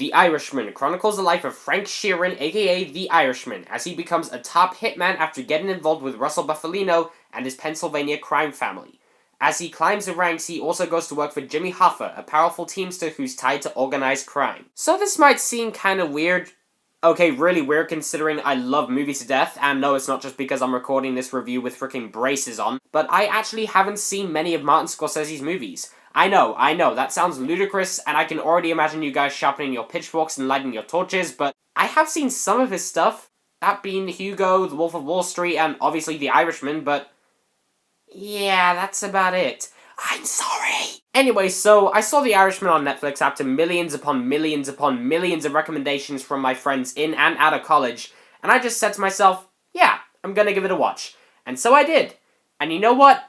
The Irishman chronicles the life of Frank Sheeran, aka The Irishman, as he becomes a top hitman after getting involved with Russell Bufalino and his Pennsylvania crime family. As he climbs the ranks, he also goes to work for Jimmy Hoffa, a powerful teamster who's tied to organized crime. So this might seem kinda weird. Okay, really weird considering I love movies to death, and no, it's not just because I'm recording this review with freaking braces on, but I actually haven't seen many of Martin Scorsese's movies. I know, that sounds ludicrous, and I can already imagine you guys sharpening your pitchforks and lighting your torches, but I have seen some of his stuff, that being Hugo, The Wolf of Wall Street, and obviously The Irishman, but yeah, that's about it. I'm sorry! Anyway, so I saw The Irishman on Netflix after millions upon millions upon millions of recommendations from my friends in and out of college, and I just said to myself, yeah, I'm gonna give it a watch. And so I did. And you know what?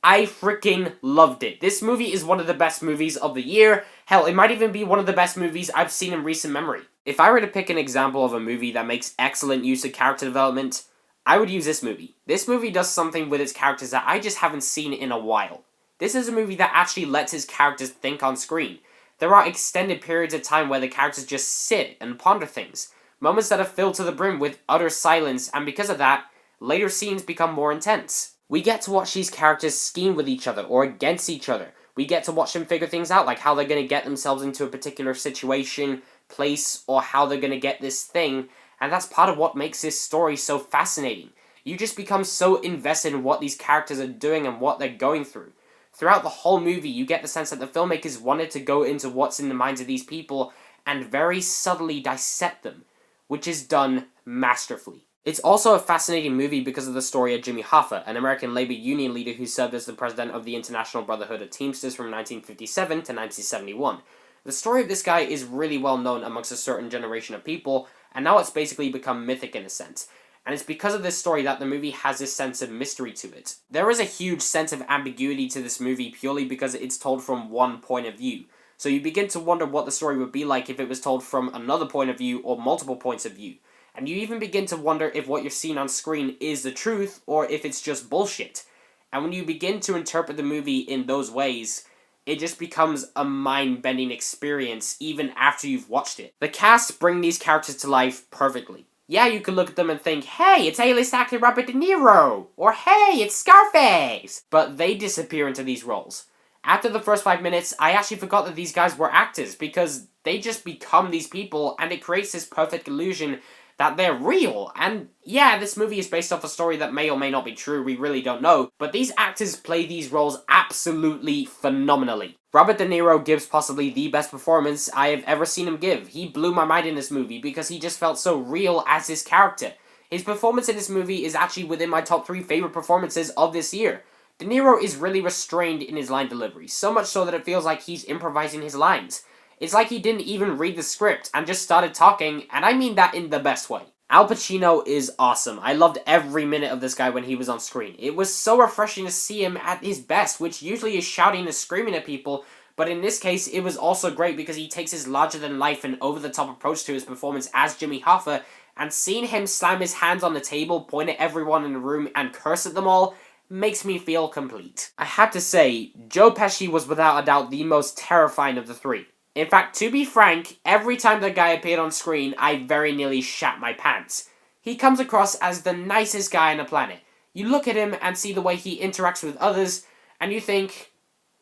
I freaking loved it. This movie is one of the best movies of the year. Hell, it might even be one of the best movies I've seen in recent memory. If I were to pick an example of a movie that makes excellent use of character development, I would use this movie. This movie does something with its characters that I just haven't seen in a while. This is a movie that actually lets his characters think on screen. There are extended periods of time where the characters just sit and ponder things. Moments that are filled to the brim with utter silence, and because of that, later scenes become more intense. We get to watch these characters scheme with each other or against each other. We get to watch them figure things out, like how they're going to get themselves into a particular situation, place, or how they're going to get this thing, and that's part of what makes this story so fascinating. You just become so invested in what these characters are doing and what they're going through. Throughout the whole movie, you get the sense that the filmmakers wanted to go into what's in the minds of these people and very subtly dissect them, which is done masterfully. It's also a fascinating movie because of the story of Jimmy Hoffa, an American labor union leader who served as the president of the International Brotherhood of Teamsters from 1957 to 1971. The story of this guy is really well known amongst a certain generation of people, and now it's basically become mythic in a sense. And it's because of this story that the movie has this sense of mystery to it. There is a huge sense of ambiguity to this movie purely because it's told from one point of view. So you begin to wonder what the story would be like if it was told from another point of view or multiple points of view. And you even begin to wonder if what you're seeing on screen is the truth or if it's just bullshit. And when you begin to interpret the movie in those ways, it just becomes a mind-bending experience even after you've watched it. The cast bring these characters to life perfectly. Yeah, you can look at them and think, hey, it's A-list actor Robert De Niro! Or hey, it's Scarface! But they disappear into these roles. After the first 5 minutes, I actually forgot that these guys were actors because they just become these people and it creates this perfect illusion that they're real. And yeah, this movie is based off a story that may or may not be true, we really don't know, but these actors play these roles absolutely phenomenally. Robert De Niro gives possibly the best performance I have ever seen him give. He blew my mind in this movie because he just felt so real as his character. His performance in this movie is actually within my top 3 favorite performances of this year. De Niro is really restrained in his line delivery, so much so that it feels like he's improvising his lines. It's like he didn't even read the script and just started talking, and I mean that in the best way. Al Pacino is awesome. I loved every minute of this guy when he was on screen. It was so refreshing to see him at his best, which usually is shouting and screaming at people, but in this case, it was also great because he takes his larger-than-life and over-the-top approach to his performance as Jimmy Hoffa, and seeing him slam his hands on the table, point at everyone in the room, and curse at them all, makes me feel complete. I have to say, Joe Pesci was without a doubt the most terrifying of the 3. In fact, to be frank, every time the guy appeared on screen, I very nearly shat my pants. He comes across as the nicest guy on the planet. You look at him and see the way he interacts with others, and you think,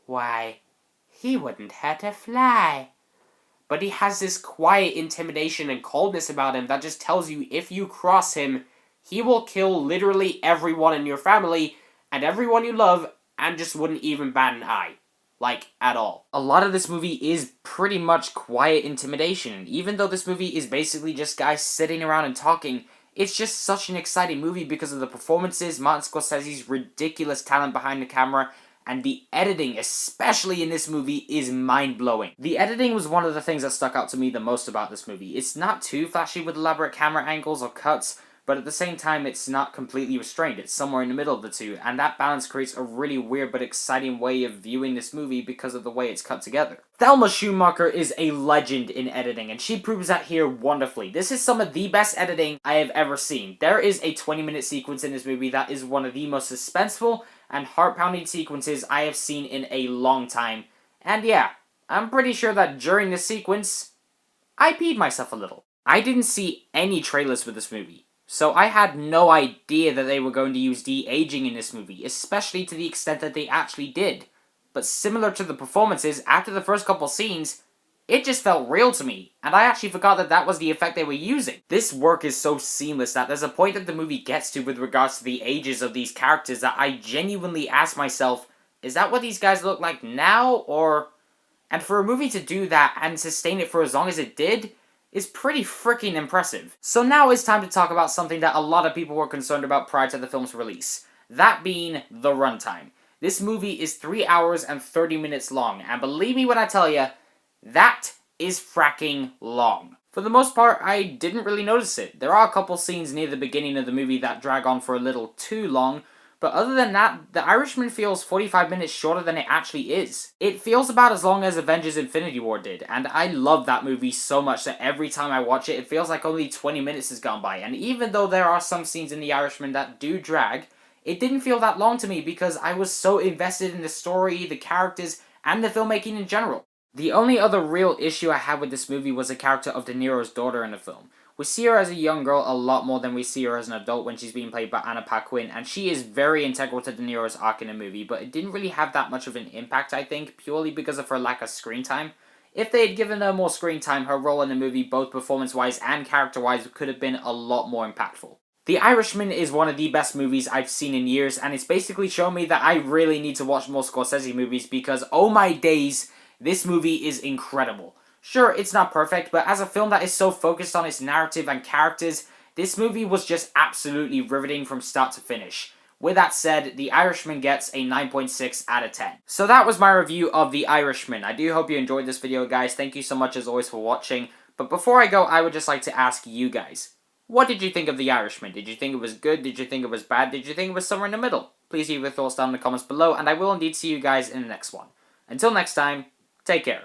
why, he wouldn't hurt a fly. But he has this quiet intimidation and coldness about him that just tells you if you cross him, he will kill literally everyone in your family and everyone you love and just wouldn't even bat an eye. Like, at all. A lot of this movie is pretty much quiet intimidation. Even though this movie is basically just guys sitting around and talking, it's just such an exciting movie because of the performances, Martin Scorsese's ridiculous talent behind the camera, and the editing, especially in this movie, is mind-blowing. The editing was one of the things that stuck out to me the most about this movie. It's not too flashy with elaborate camera angles or cuts, but at the same time, it's not completely restrained. It's somewhere in the middle of the two, and that balance creates a really weird but exciting way of viewing this movie because of the way it's cut together. Thelma Schumacher is a legend in editing, and she proves that here wonderfully. This is some of the best editing I have ever seen. There is a 20-minute sequence in this movie that is one of the most suspenseful and heart-pounding sequences I have seen in a long time. And yeah, I'm pretty sure that during this sequence, I peed myself a little. I didn't see any trailers for this movie, so I had no idea that they were going to use de-aging in this movie, especially to the extent that they actually did. But similar to the performances, after the first couple scenes, it just felt real to me, and I actually forgot that that was the effect they were using. This work is so seamless that there's a point that the movie gets to with regards to the ages of these characters that I genuinely ask myself, is that what these guys look like now, or... And for a movie to do that and sustain it for as long as it did is pretty freaking impressive. So now it's time to talk about something that a lot of people were concerned about prior to the film's release. That being the runtime. This movie is 3 hours and 30 minutes long, and believe me when I tell you, that is fracking long. For the most part, I didn't really notice it. There are a couple scenes near the beginning of the movie that drag on for a little too long, but other than that, The Irishman feels 45 minutes shorter than it actually is. It feels about as long as Avengers Infinity War did, and I love that movie so much that every time I watch it, it feels like only 20 minutes has gone by, and even though there are some scenes in The Irishman that do drag, it didn't feel that long to me because I was so invested in the story, the characters, and the filmmaking in general. The only other real issue I had with this movie was the character of De Niro's daughter in the film. We see her as a young girl a lot more than we see her as an adult when she's being played by Anna Paquin, and she is very integral to De Niro's arc in the movie, but it didn't really have that much of an impact, I think, purely because of her lack of screen time. If they had given her more screen time, her role in the movie, both performance-wise and character-wise, could have been a lot more impactful. The Irishman is one of the best movies I've seen in years, and it's basically shown me that I really need to watch more Scorsese movies because, oh my days, this movie is incredible. Sure, it's not perfect, but as a film that is so focused on its narrative and characters, this movie was just absolutely riveting from start to finish. With that said, The Irishman gets a 9.6 out of 10. So that was my review of The Irishman. I do hope you enjoyed this video, guys. Thank you so much as always for watching. But before I go, I would just like to ask you guys, what did you think of The Irishman? Did you think it was good? Did you think it was bad? Did you think it was somewhere in the middle? Please leave your thoughts down in the comments below, and I will indeed see you guys in the next one. Until next time, take care.